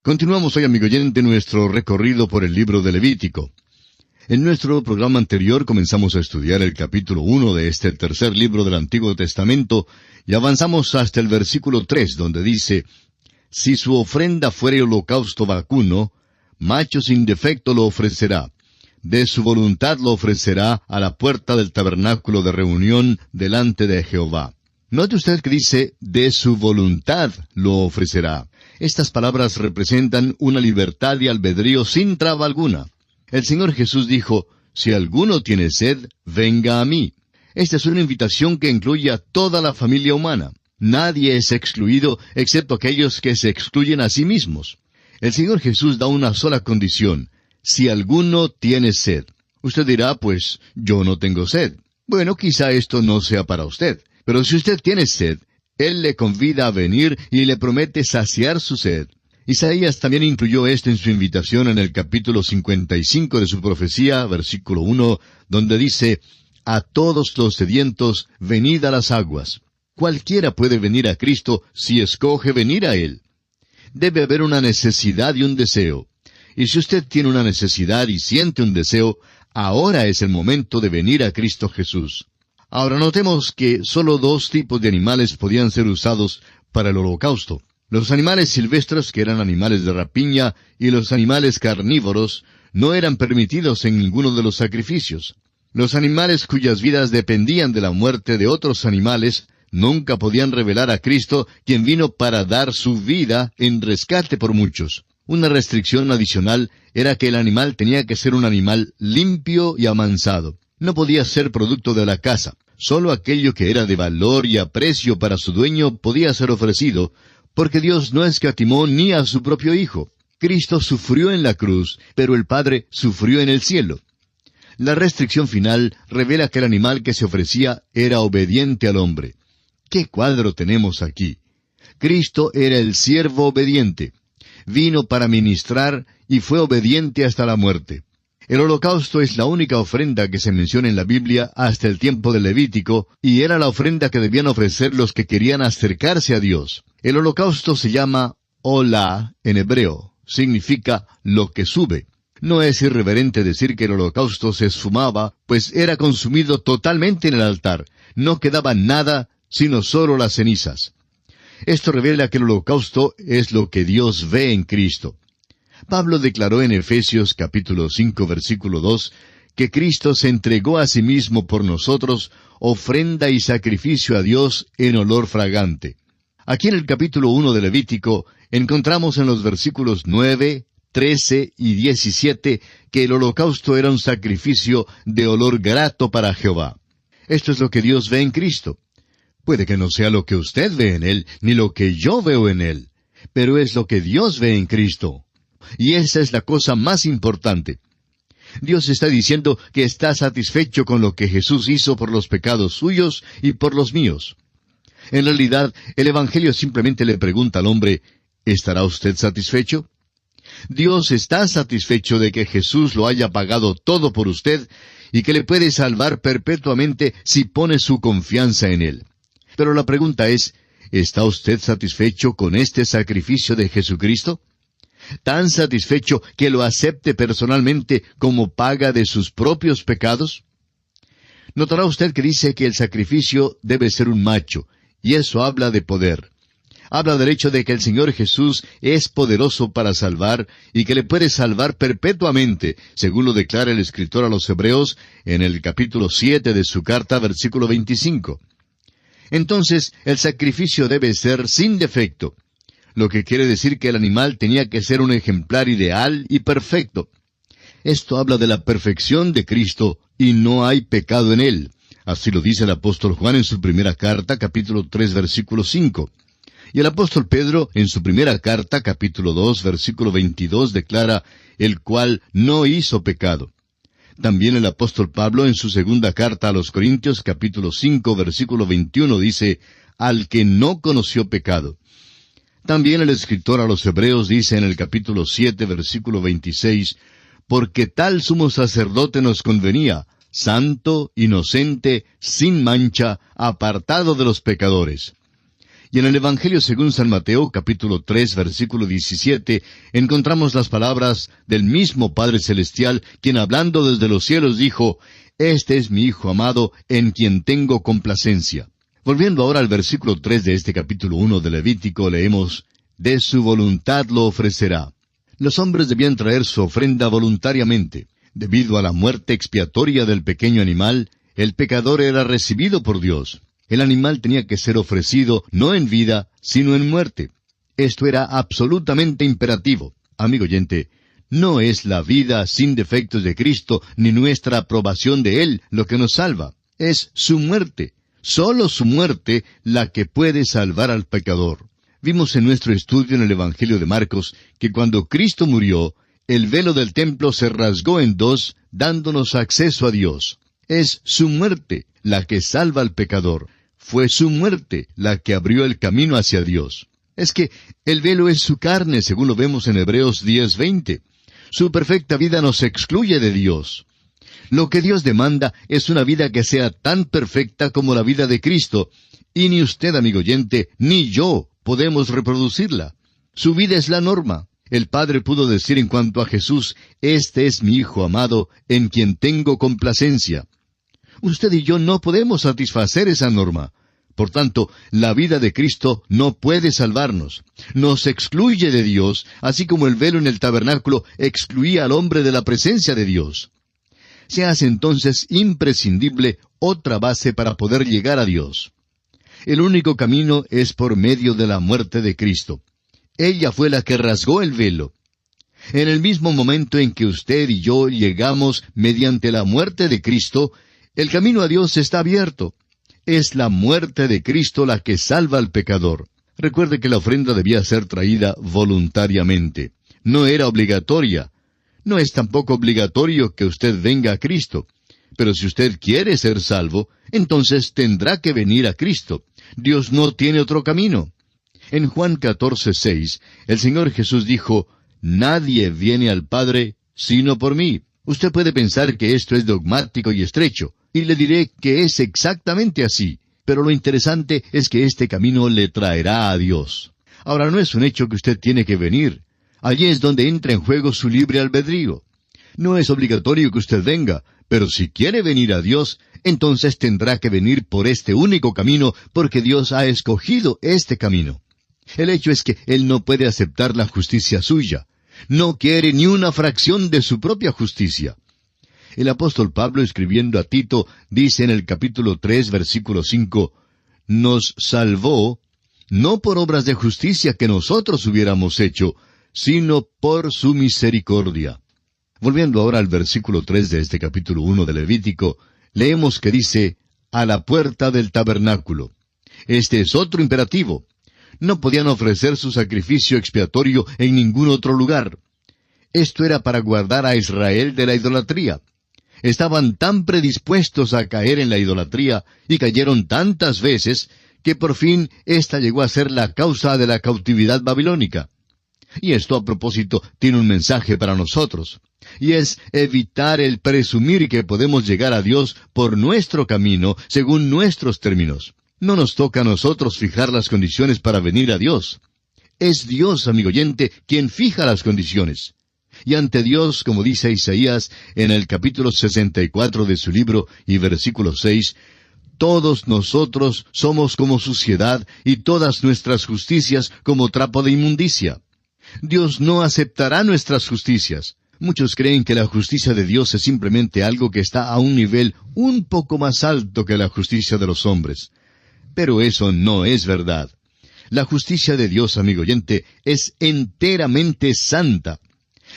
Continuamos hoy, amigo oyente, nuestro recorrido por el libro de Levítico. En nuestro programa anterior comenzamos a estudiar el capítulo 1 de este tercer libro del Antiguo Testamento y avanzamos hasta el versículo 3, donde dice: Si su ofrenda fuere holocausto vacuno, macho sin defecto lo ofrecerá. De su voluntad lo ofrecerá a la puerta del tabernáculo de reunión delante de Jehová. Note usted que dice, de su voluntad lo ofrecerá. Estas palabras representan una libertad de albedrío sin traba alguna. El Señor Jesús dijo, si alguno tiene sed, venga a mí. Esta es una invitación que incluye a toda la familia humana. Nadie es excluido excepto aquellos que se excluyen a sí mismos. El Señor Jesús da una sola condición: si alguno tiene sed. Usted dirá, pues, yo no tengo sed. Bueno, quizá esto no sea para usted. Pero si usted tiene sed, Él le convida a venir y le promete saciar su sed. Isaías también incluyó esto en su invitación en el capítulo 55 de su profecía, versículo 1, donde dice, a todos los sedientos, venid a las aguas. Cualquiera puede venir a Cristo si escoge venir a Él. Debe haber una necesidad y un deseo. Y si usted tiene una necesidad y siente un deseo, ahora es el momento de venir a Cristo Jesús. Ahora notemos que solo dos tipos de animales podían ser usados para el holocausto: los animales silvestres, que eran animales de rapiña, y los animales carnívoros, no eran permitidos en ninguno de los sacrificios. Los animales cuyas vidas dependían de la muerte de otros animales nunca podían revelar a Cristo, quien vino para dar su vida en rescate por muchos. Una restricción adicional era que el animal tenía que ser un animal limpio y amansado. No podía ser producto de la caza. Solo aquello que era de valor y aprecio para su dueño podía ser ofrecido, porque Dios no escatimó ni a su propio Hijo. Cristo sufrió en la cruz, pero el Padre sufrió en el cielo. La restricción final revela que el animal que se ofrecía era obediente al hombre. ¿Qué cuadro tenemos aquí? Cristo era el siervo obediente. Vino para ministrar y fue obediente hasta la muerte. El holocausto es la única ofrenda que se menciona en la Biblia hasta el tiempo del Levítico, y era la ofrenda que debían ofrecer los que querían acercarse a Dios. El holocausto se llama Olá en hebreo. Significa lo que sube. No es irreverente decir que el holocausto se esfumaba, pues era consumido totalmente en el altar. No quedaba nada, sino solo las cenizas. Esto revela que el holocausto es lo que Dios ve en Cristo. Pablo declaró en Efesios capítulo 5 versículo 2 que Cristo se entregó a sí mismo por nosotros, ofrenda y sacrificio a Dios en olor fragante. Aquí en el capítulo 1 de Levítico encontramos en los versículos 9, 13 y 17 que el holocausto era un sacrificio de olor grato para Jehová. Esto es lo que Dios ve en Cristo. Puede que no sea lo que usted ve en Él, ni lo que yo veo en Él, pero es lo que Dios ve en Cristo. Y esa es la cosa más importante. Dios está diciendo que está satisfecho con lo que Jesús hizo por los pecados suyos y por los míos. En realidad, el Evangelio simplemente le pregunta al hombre, ¿estará usted satisfecho? Dios está satisfecho de que Jesús lo haya pagado todo por usted y que le puede salvar perpetuamente si pone su confianza en Él. Pero la pregunta es, ¿está usted satisfecho con este sacrificio de Jesucristo? ¿Tan satisfecho que lo acepte personalmente como paga de sus propios pecados? Notará usted que dice que el sacrificio debe ser un macho, y eso habla de poder. Habla del hecho de que el Señor Jesús es poderoso para salvar y que le puede salvar perpetuamente, según lo declara el escritor a los Hebreos en el capítulo 7 de su carta, versículo 25. Entonces, el sacrificio debe ser sin defecto, lo que quiere decir que el animal tenía que ser un ejemplar ideal y perfecto. Esto habla de la perfección de Cristo, y no hay pecado en Él. Así lo dice el apóstol Juan en su primera carta, capítulo 3, versículo 5. Y el apóstol Pedro, en su primera carta, capítulo 2, versículo 22, declara, el cual no hizo pecado. También el apóstol Pablo, en su segunda carta a los Corintios, capítulo 5, versículo 21, dice, al que no conoció pecado. También el escritor a los Hebreos dice en el capítulo 7, versículo 26, porque tal sumo sacerdote nos convenía, santo, inocente, sin mancha, apartado de los pecadores. Y en el Evangelio según San Mateo, capítulo 3, versículo 17, encontramos las palabras del mismo Padre Celestial, quien hablando desde los cielos dijo, «Este es mi Hijo amado, en quien tengo complacencia». Volviendo ahora al versículo 3 de este capítulo 1 de Levítico, leemos, «De su voluntad lo ofrecerá». Los hombres debían traer su ofrenda voluntariamente. Debido a la muerte expiatoria del pequeño animal, el pecador era recibido por Dios. El animal tenía que ser ofrecido no en vida, sino en muerte. Esto era absolutamente imperativo. Amigo oyente, no es la vida sin defectos de Cristo, ni nuestra aprobación de Él lo que nos salva. Es su muerte. Solo su muerte la que puede salvar al pecador. Vimos en nuestro estudio en el Evangelio de Marcos que cuando Cristo murió, el velo del templo se rasgó en dos, dándonos acceso a Dios. Es su muerte la que salva al pecador. Fue su muerte la que abrió el camino hacia Dios. Es que el velo es su carne, según lo vemos en Hebreos 10:20. Su perfecta vida nos excluye de Dios. Lo que Dios demanda es una vida que sea tan perfecta como la vida de Cristo, y ni usted, amigo oyente, ni yo podemos reproducirla. Su vida es la norma. El Padre pudo decir en cuanto a Jesús, «Este es mi Hijo amado, en quien tengo complacencia». Usted y yo no podemos satisfacer esa norma. Por tanto, la vida de Cristo no puede salvarnos. Nos excluye de Dios, así como el velo en el tabernáculo excluía al hombre de la presencia de Dios. Se hace entonces imprescindible otra base para poder llegar a Dios. El único camino es por medio de la muerte de Cristo. Ella fue la que rasgó el velo. En el mismo momento en que usted y yo llegamos mediante la muerte de Cristo, el camino a Dios está abierto. Es la muerte de Cristo la que salva al pecador. Recuerde que la ofrenda debía ser traída voluntariamente. No era obligatoria. No es tampoco obligatorio que usted venga a Cristo. Pero si usted quiere ser salvo, entonces tendrá que venir a Cristo. Dios no tiene otro camino. En Juan 14:6, el Señor Jesús dijo, «Nadie viene al Padre sino por mí». Usted puede pensar que esto es dogmático y estrecho, y le diré que es exactamente así. Pero lo interesante es que este camino le traerá a Dios. Ahora, no es un hecho que usted tiene que venir. Allí es donde entra en juego su libre albedrío. No es obligatorio que usted venga, pero si quiere venir a Dios, entonces tendrá que venir por este único camino, porque Dios ha escogido este camino. El hecho es que Él no puede aceptar la justicia suya. No quiere ni una fracción de su propia justicia. El apóstol Pablo, escribiendo a Tito, dice en el capítulo 3, versículo 5, «Nos salvó, no por obras de justicia que nosotros hubiéramos hecho, sino por su misericordia». Volviendo ahora al versículo 3 de este capítulo 1 de Levítico, leemos que dice, «a la puerta del tabernáculo». Este es otro imperativo. No podían ofrecer su sacrificio expiatorio en ningún otro lugar. Esto era para guardar a Israel de la idolatría. Estaban tan predispuestos a caer en la idolatría, y cayeron tantas veces, que por fin ésta llegó a ser la causa de la cautividad babilónica. Y esto, a propósito, tiene un mensaje para nosotros, y es evitar el presumir que podemos llegar a Dios por nuestro camino, según nuestros términos. No nos toca a nosotros fijar las condiciones para venir a Dios. Es Dios, amigo oyente, quien fija las condiciones. Y ante Dios, como dice Isaías en el capítulo 64 de su libro y versículo 6, «Todos nosotros somos como suciedad, y todas nuestras justicias como trapo de inmundicia». Dios no aceptará nuestras justicias. Muchos creen que la justicia de Dios es simplemente algo que está a un nivel un poco más alto que la justicia de los hombres. Pero eso no es verdad. La justicia de Dios, amigo oyente, es enteramente santa.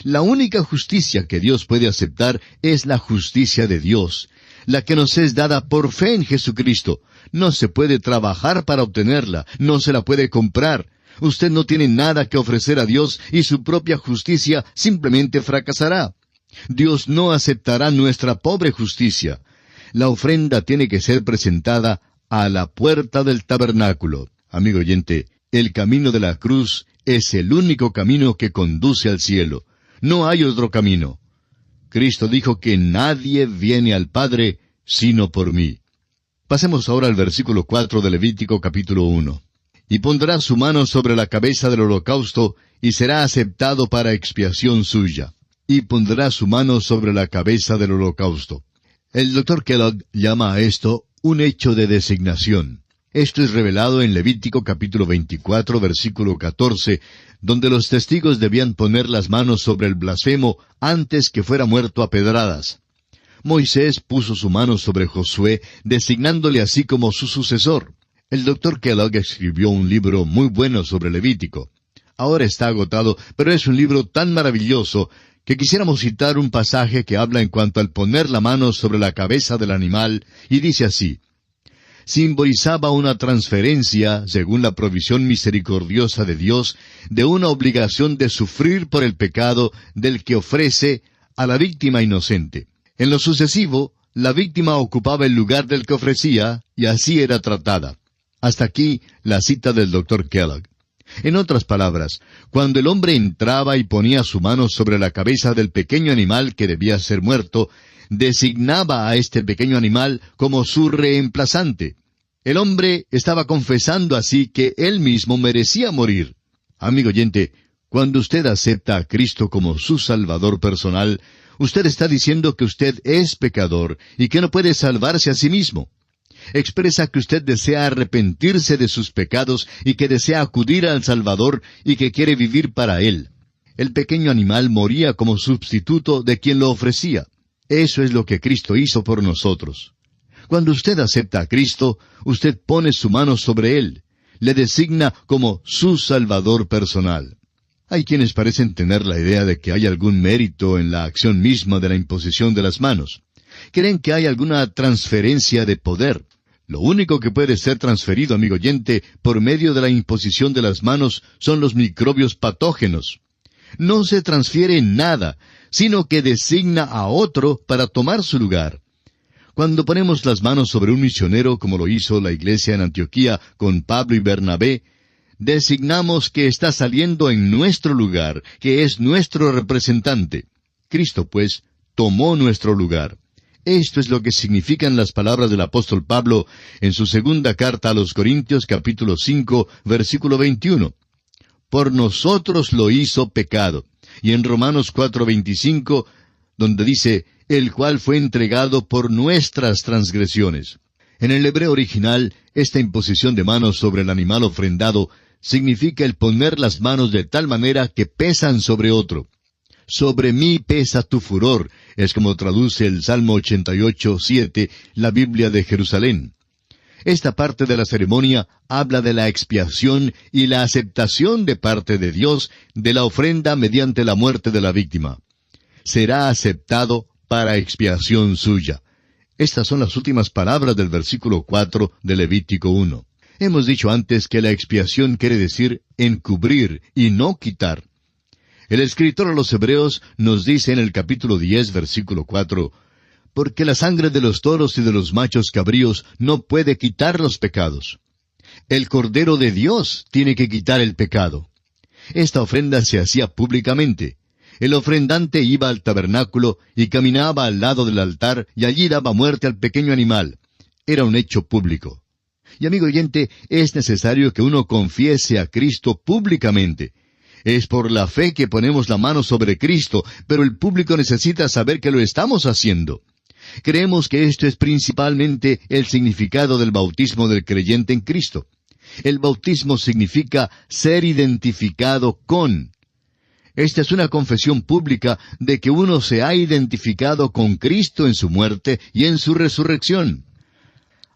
La única justicia que Dios puede aceptar es la justicia de Dios, la que nos es dada por fe en Jesucristo. No se puede trabajar para obtenerla, no se la puede comprar. Usted no tiene nada que ofrecer a Dios y su propia justicia simplemente fracasará. Dios no aceptará nuestra pobre justicia. La ofrenda tiene que ser presentada a la puerta del tabernáculo. Amigo oyente, el camino de la cruz es el único camino que conduce al cielo. No hay otro camino. Cristo dijo que nadie viene al Padre sino por mí. Pasemos ahora al versículo 4 de Levítico capítulo 1. y pondrá su mano sobre la cabeza del holocausto, y será aceptado para expiación suya. Y pondrá su mano sobre la cabeza del holocausto. El Dr. Kellogg llama a esto un hecho de designación. Esto es revelado en Levítico capítulo 24, versículo 14, donde los testigos debían poner las manos sobre el blasfemo antes que fuera muerto a pedradas. Moisés puso su mano sobre Josué, designándole así como su sucesor. El Dr. Kellogg escribió un libro muy bueno sobre Levítico. Ahora está agotado, pero es un libro tan maravilloso que quisiéramos citar un pasaje que habla en cuanto al poner la mano sobre la cabeza del animal, y dice así: simbolizaba una transferencia, según la provisión misericordiosa de Dios, de una obligación de sufrir por el pecado del que ofrece a la víctima inocente. En lo sucesivo, la víctima ocupaba el lugar del que ofrecía, y así era tratada. Hasta aquí la cita del Dr. Kellogg. En otras palabras, cuando el hombre entraba y ponía su mano sobre la cabeza del pequeño animal que debía ser muerto, designaba a este pequeño animal como su reemplazante. El hombre estaba confesando así que él mismo merecía morir. Amigo oyente, cuando usted acepta a Cristo como su Salvador personal, usted está diciendo que usted es pecador y que no puede salvarse a sí mismo. Expresa que usted desea arrepentirse de sus pecados y que desea acudir al Salvador y que quiere vivir para Él. El pequeño animal moría como sustituto de quien lo ofrecía. Eso es lo que Cristo hizo por nosotros. Cuando usted acepta a Cristo, usted pone su mano sobre Él. Le designa como su Salvador personal. Hay quienes parecen tener la idea de que hay algún mérito en la acción misma de la imposición de las manos. Creen que hay alguna transferencia de poder. Lo único que puede ser transferido, amigo oyente, por medio de la imposición de las manos son los microbios patógenos. No se transfiere nada, sino que designa a otro para tomar su lugar. Cuando ponemos las manos sobre un misionero, como lo hizo la iglesia en Antioquía con Pablo y Bernabé, designamos que está saliendo en nuestro lugar, que es nuestro representante. Cristo, pues, tomó nuestro lugar. Esto es lo que significan las palabras del apóstol Pablo en su segunda carta a los Corintios, capítulo 5, versículo 21. Por nosotros lo hizo pecado. Y en Romanos 4:25, donde dice, el cual fue entregado por nuestras transgresiones. En el hebreo original, esta imposición de manos sobre el animal ofrendado significa el poner las manos de tal manera que pesan sobre otro. Sobre mí pesa tu furor, es como traduce el Salmo 88:7, la Biblia de Jerusalén. Esta parte de la ceremonia habla de la expiación y la aceptación de parte de Dios de la ofrenda mediante la muerte de la víctima. Será aceptado para expiación suya. Estas son las últimas palabras del versículo 4 de Levítico 1. Hemos dicho antes que la expiación quiere decir encubrir y no quitar. El escritor a los Hebreos nos dice en el capítulo 10, versículo 4, porque la sangre de los toros y de los machos cabríos no puede quitar los pecados. El Cordero de Dios tiene que quitar el pecado. Esta ofrenda se hacía públicamente. El ofrendante iba al tabernáculo y caminaba al lado del altar y allí daba muerte al pequeño animal. Era un hecho público. Y amigo oyente, es necesario que uno confiese a Cristo públicamente. Es por la fe que ponemos la mano sobre Cristo, pero el público necesita saber que lo estamos haciendo. Creemos que esto es principalmente el significado del bautismo del creyente en Cristo. El bautismo significa ser identificado con. Esta es una confesión pública de que uno se ha identificado con Cristo en su muerte y en su resurrección.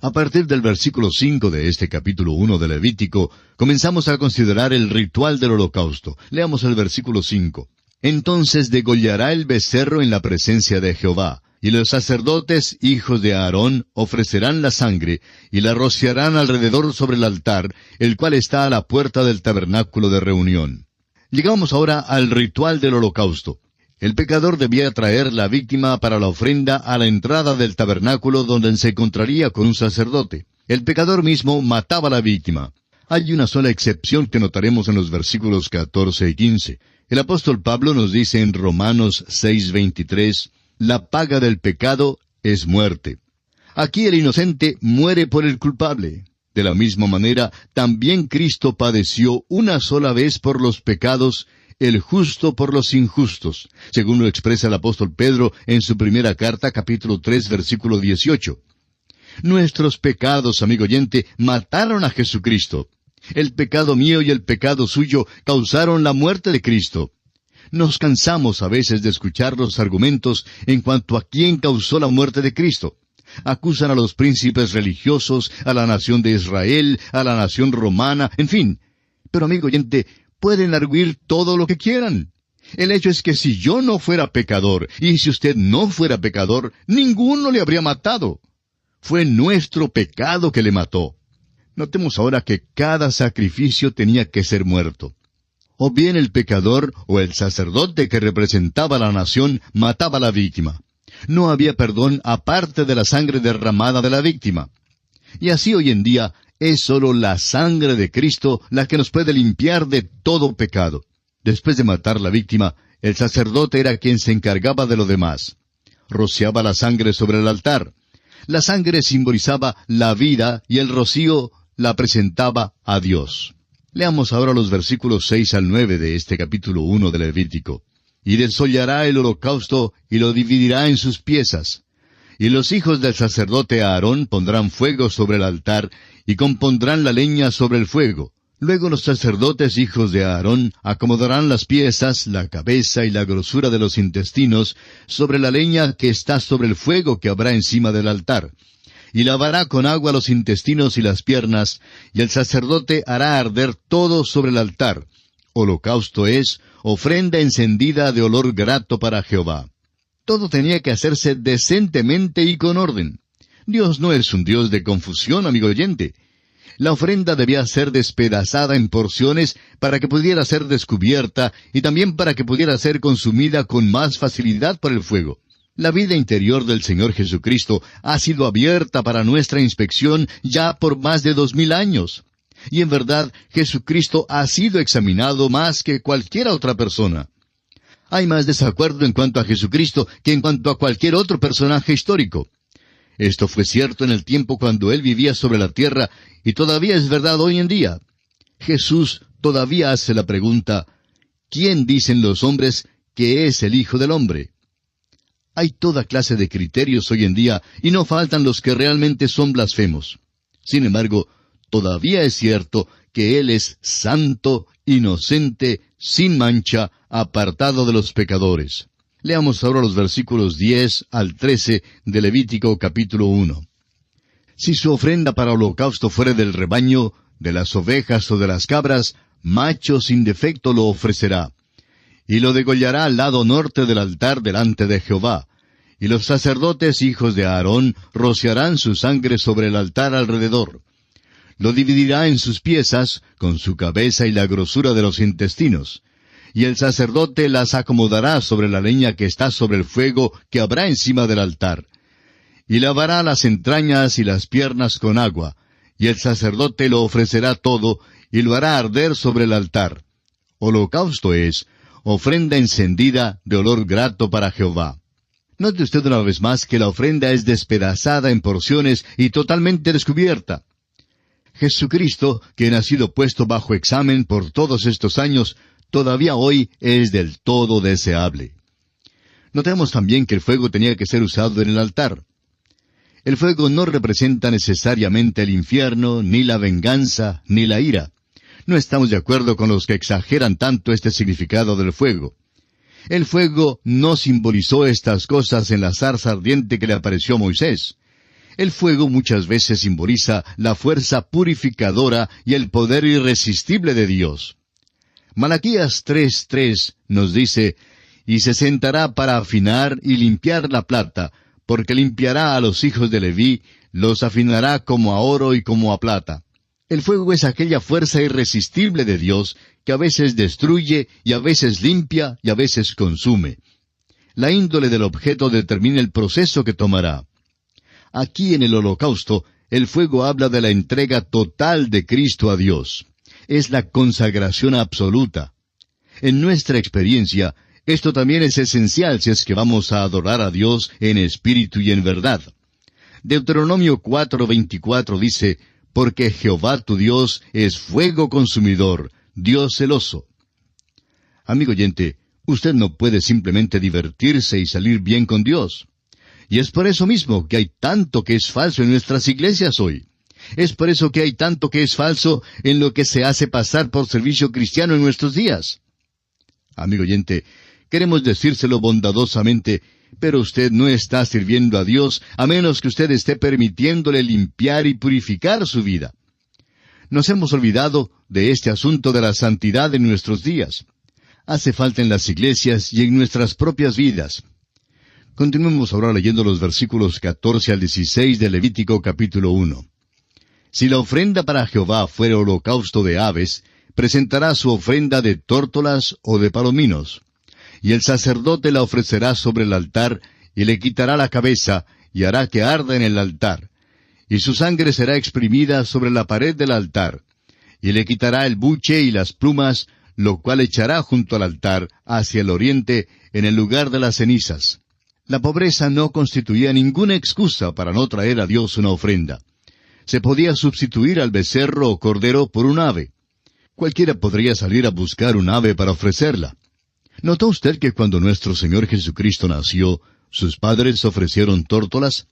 A partir del versículo 5 de este capítulo 1 de Levítico, comenzamos a considerar el ritual del holocausto. Leamos el versículo 5. Entonces degollará el becerro en la presencia de Jehová, y los sacerdotes, hijos de Aarón, ofrecerán la sangre, y la rociarán alrededor sobre el altar, el cual está a la puerta del tabernáculo de reunión. Llegamos ahora al ritual del holocausto. El pecador debía traer la víctima para la ofrenda a la entrada del tabernáculo donde se encontraría con un sacerdote. El pecador mismo mataba a la víctima. Hay una sola excepción que notaremos en los versículos 14 y 15. El apóstol Pablo nos dice en Romanos 6:23, la paga del pecado es muerte. Aquí el inocente muere por el culpable. De la misma manera, también Cristo padeció una sola vez por los pecados, el justo por los injustos, según lo expresa el apóstol Pedro en su primera carta, capítulo 3, versículo 18. Nuestros pecados, amigo oyente, mataron a Jesucristo. El pecado mío y el pecado suyo causaron la muerte de Cristo. Nos cansamos a veces de escuchar los argumentos en cuanto a quién causó la muerte de Cristo. Acusan a los príncipes religiosos, a la nación de Israel, a la nación romana, en fin. Pero, amigo oyente, pueden arguir todo lo que quieran. El hecho es que si yo no fuera pecador, y si usted no fuera pecador, ninguno le habría matado. Fue nuestro pecado que le mató. Notemos ahora que cada sacrificio tenía que ser muerto. O bien el pecador o el sacerdote que representaba a la nación mataba a la víctima. No había perdón aparte de la sangre derramada de la víctima. Y así hoy en día es sólo la sangre de Cristo la que nos puede limpiar de todo pecado. Después de matar la víctima, el sacerdote era quien se encargaba de lo demás. Rociaba la sangre sobre el altar. La sangre simbolizaba la vida y el rocío la presentaba a Dios. Leamos ahora los versículos 6 al 9 de este capítulo 1 de Levítico. Y desollará el holocausto y lo dividirá en sus piezas. Y los hijos del sacerdote Aarón pondrán fuego sobre el altar y compondrán la leña sobre el fuego. Luego los sacerdotes hijos de Aarón acomodarán las piezas, la cabeza y la grosura de los intestinos sobre la leña que está sobre el fuego que habrá encima del altar. Y lavará con agua los intestinos y las piernas, y el sacerdote hará arder todo sobre el altar. Holocausto es ofrenda encendida de olor grato para Jehová. Todo tenía que hacerse decentemente y con orden. Dios no es un Dios de confusión, amigo oyente. La ofrenda debía ser despedazada en porciones para que pudiera ser descubierta y también para que pudiera ser consumida con más facilidad por el fuego. La vida interior del Señor Jesucristo ha sido abierta para nuestra inspección ya por más de 2000 años. Y en verdad, Jesucristo ha sido examinado más que cualquier otra persona. Hay más desacuerdo en cuanto a Jesucristo que en cuanto a cualquier otro personaje histórico. Esto fue cierto en el tiempo cuando Él vivía sobre la tierra, y todavía es verdad hoy en día. Jesús todavía hace la pregunta, ¿quién dicen los hombres que es el Hijo del Hombre? Hay toda clase de criterios hoy en día, y no faltan los que realmente son blasfemos. Sin embargo, todavía es cierto que Él es santo, inocente, sin mancha, apartado de los pecadores. Leamos ahora los versículos 10 al 13 de Levítico capítulo 1. Si su ofrenda para holocausto fuere del rebaño, de las ovejas o de las cabras, macho sin defecto lo ofrecerá. Y lo degollará al lado norte del altar delante de Jehová. Y los sacerdotes hijos de Aarón rociarán su sangre sobre el altar alrededor. Lo dividirá en sus piezas, con su cabeza y la grosura de los intestinos. Y el sacerdote las acomodará sobre la leña que está sobre el fuego que habrá encima del altar. Y lavará las entrañas y las piernas con agua, y el sacerdote lo ofrecerá todo, y lo hará arder sobre el altar. Holocausto es, ofrenda encendida de olor grato para Jehová. Note usted una vez más que la ofrenda es despedazada en porciones y totalmente descubierta. Jesucristo, quien ha sido puesto bajo examen por todos estos años, todavía hoy es del todo deseable. Notemos también que el fuego tenía que ser usado en el altar. El fuego no representa necesariamente el infierno, ni la venganza, ni la ira. No estamos de acuerdo con los que exageran tanto este significado del fuego. El fuego no simbolizó estas cosas en la zarza ardiente que le apareció a Moisés. El fuego muchas veces simboliza la fuerza purificadora y el poder irresistible de Dios. Malaquías 3:3 nos dice, «Y se sentará para afinar y limpiar la plata, porque limpiará a los hijos de Leví, los afinará como a oro y como a plata». El fuego es aquella fuerza irresistible de Dios que a veces destruye y a veces limpia y a veces consume. La índole del objeto determina el proceso que tomará. Aquí en el holocausto, el fuego habla de la entrega total de Cristo a Dios. Es la consagración absoluta. En nuestra experiencia, esto también es esencial si es que vamos a adorar a Dios en espíritu y en verdad. Deuteronomio 4:24 dice, porque Jehová tu Dios es fuego consumidor, Dios celoso. Amigo oyente, usted no puede simplemente divertirse y salir bien con Dios. Y es por eso mismo que hay tanto que es falso en nuestras iglesias hoy. Es por eso que hay tanto que es falso en lo que se hace pasar por servicio cristiano en nuestros días. Amigo oyente, queremos decírselo bondadosamente, pero usted no está sirviendo a Dios a menos que usted esté permitiéndole limpiar y purificar su vida. Nos hemos olvidado de este asunto de la santidad en nuestros días. Hace falta en las iglesias y en nuestras propias vidas. Continuemos ahora leyendo los versículos 14 al 16 de Levítico capítulo 1. Si la ofrenda para Jehová fuera holocausto de aves, presentará su ofrenda de tórtolas o de palominos. Y el sacerdote la ofrecerá sobre el altar, y le quitará la cabeza, y hará que arda en el altar. Y su sangre será exprimida sobre la pared del altar. Y le quitará el buche y las plumas, lo cual echará junto al altar, hacia el oriente, en el lugar de las cenizas. La pobreza no constituía ninguna excusa para no traer a Dios una ofrenda. Se podía sustituir al becerro o cordero por un ave. Cualquiera podría salir a buscar un ave para ofrecerla. ¿Notó usted que cuando nuestro Señor Jesucristo nació, sus padres ofrecieron tórtolas?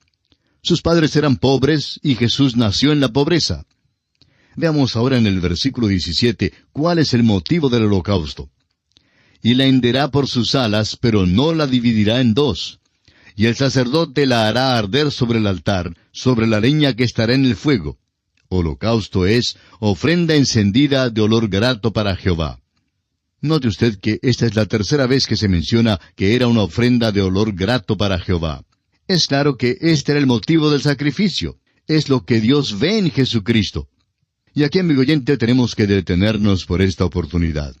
Sus padres eran pobres y Jesús nació en la pobreza. Veamos ahora en el versículo 17 cuál es el motivo del holocausto. Y la henderá por sus alas, pero no la dividirá en dos. Y el sacerdote la hará arder sobre el altar, sobre la leña que estará en el fuego. Holocausto es ofrenda encendida de olor grato para Jehová. Note usted que esta es la tercera vez que se menciona que era una ofrenda de olor grato para Jehová. Es claro que este era el motivo del sacrificio. Es lo que Dios ve en Jesucristo. Y aquí, amigo oyente, tenemos que detenernos por esta oportunidad.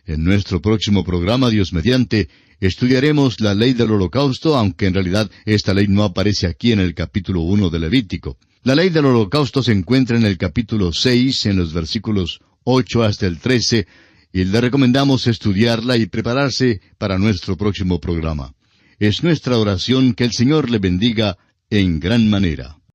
En nuestro próximo programa, Dios mediante, estudiaremos la ley del holocausto, aunque en realidad esta ley no aparece aquí en el capítulo 1 de Levítico. La ley del holocausto se encuentra en el capítulo 6, en los versículos 8 hasta el 13, y le recomendamos estudiarla y prepararse para nuestro próximo programa. Es nuestra oración que el Señor le bendiga en gran manera.